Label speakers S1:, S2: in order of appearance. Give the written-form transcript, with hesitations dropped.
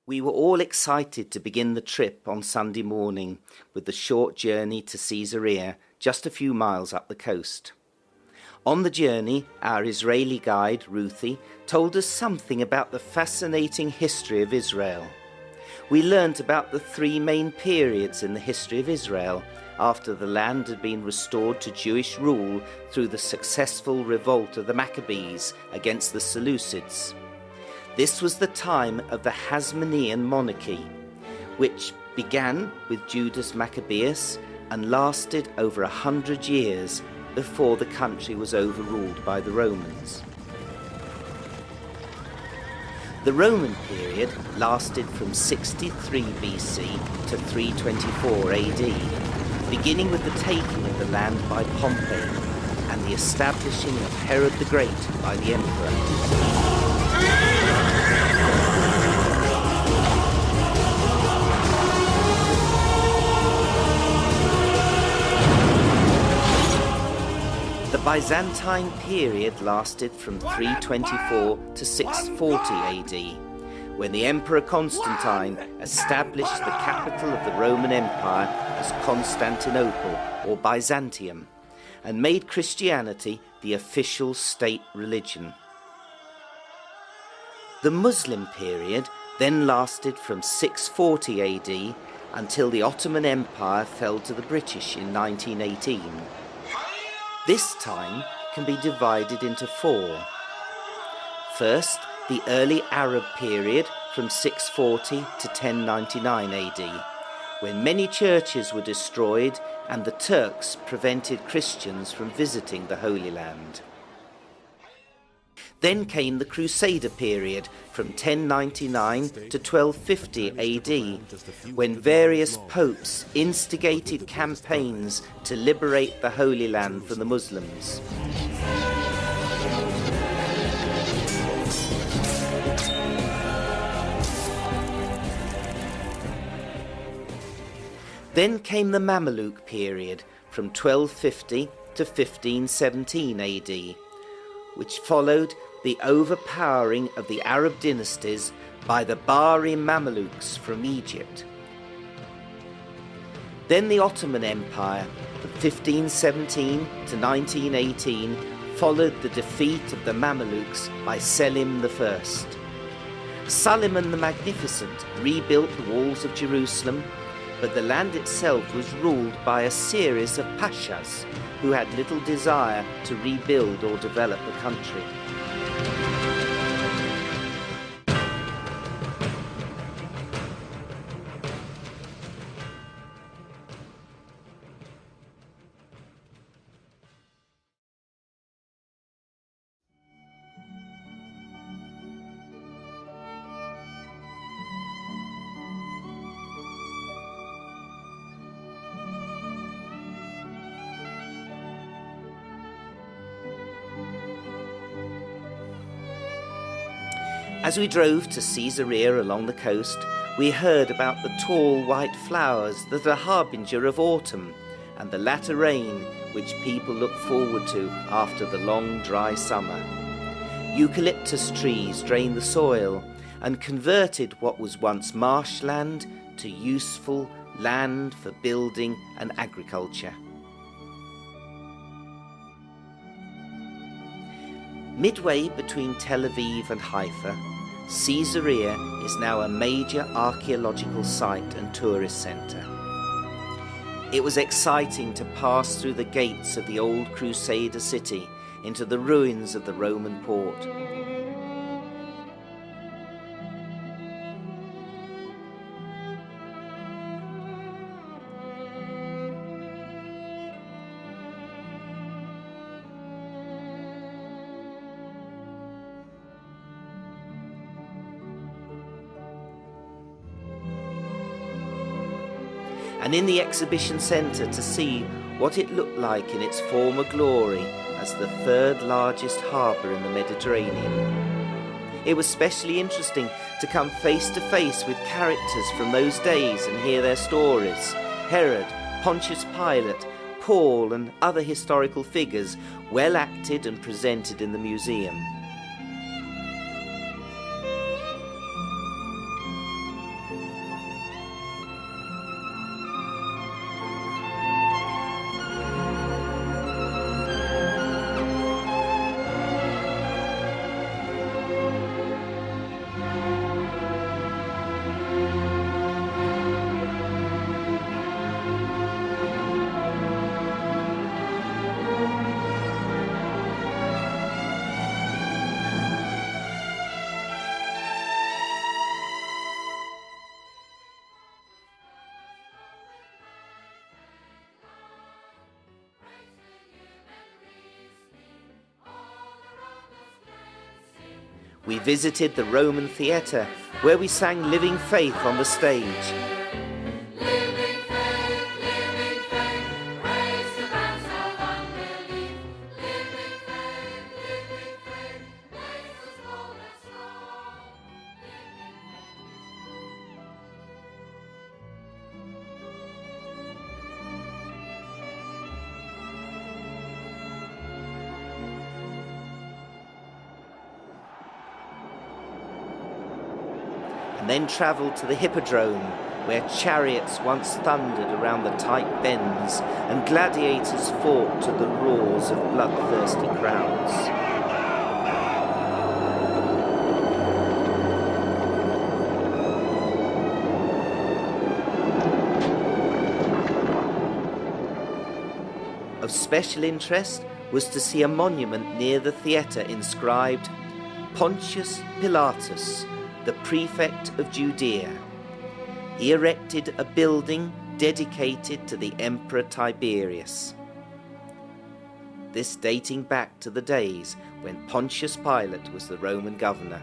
S1: We were all excited to begin the trip on Sunday morning with the short journey to Caesarea, just a few miles up the coast. On the journey, our Israeli guide, Ruthie, told us something about the fascinating history of Israel. We learnt about the three main periods in the history of Israel after the land had been restored to Jewish rule through the successful revolt of the Maccabees against the Seleucids. This was the time of the Hasmonean monarchy, which began with Judas Maccabeus and lasted over 100 years before the country was overruled by the Romans. The Roman period lasted from 63 BC to 324 AD, beginning with the taking of the land by Pompey and the establishing of Herod the Great by the emperor. The Byzantine period lasted from 324 to 640 AD, when the Emperor Constantine established the capital of the Roman Empire as Constantinople, or Byzantium, and made Christianity the official state religion. The Muslim period then lasted from 640 AD until the Ottoman Empire fell to the British in 1918. This time can be divided into four. First, the early Arab period from 640 to 1099 AD, when many churches were destroyed and the Turks prevented Christians from visiting the Holy Land. Then came the Crusader period from 1099 to 1250 AD, when various popes instigated campaigns to liberate the Holy Land from the Muslims. Then came the Mameluke period from 1250 to 1517 AD, which followed the overpowering of the Arab dynasties by the Bahri Mamelukes from Egypt. Then the Ottoman Empire, from 1517 to 1918, followed the defeat of the Mamelukes by Selim I. Suleiman the Magnificent rebuilt the walls of Jerusalem, but the land itself was ruled by a series of pashas who had little desire to rebuild or develop the country. As we drove to Caesarea along the coast, we heard about the tall white flowers that are harbinger of autumn and the latter rain which people look forward to after the long dry summer. Eucalyptus trees drain the soil and converted what was once marshland to useful land for building and agriculture. Midway between Tel Aviv and Haifa, Caesarea is now a major archaeological site and tourist centre. It was exciting to pass through the gates of the old Crusader city into the ruins of the Roman port. And in the exhibition centre to see what it looked like in its former glory as the third largest harbour in the Mediterranean. It was specially interesting to come face to face with characters from those days and hear their stories. Herod, Pontius Pilate, Paul and other historical figures well acted and presented in the museum. We visited the Roman theatre, where we sang Living Faith on the stage. And then travelled to the Hippodrome, where chariots once thundered around the tight bends and gladiators fought to the roars of bloodthirsty crowds. Of special interest was to see a monument near the theatre inscribed Pontius Pilatus, the prefect of Judea. He erected a building dedicated to the Emperor Tiberius. This dating back to the days when Pontius Pilate was the Roman governor.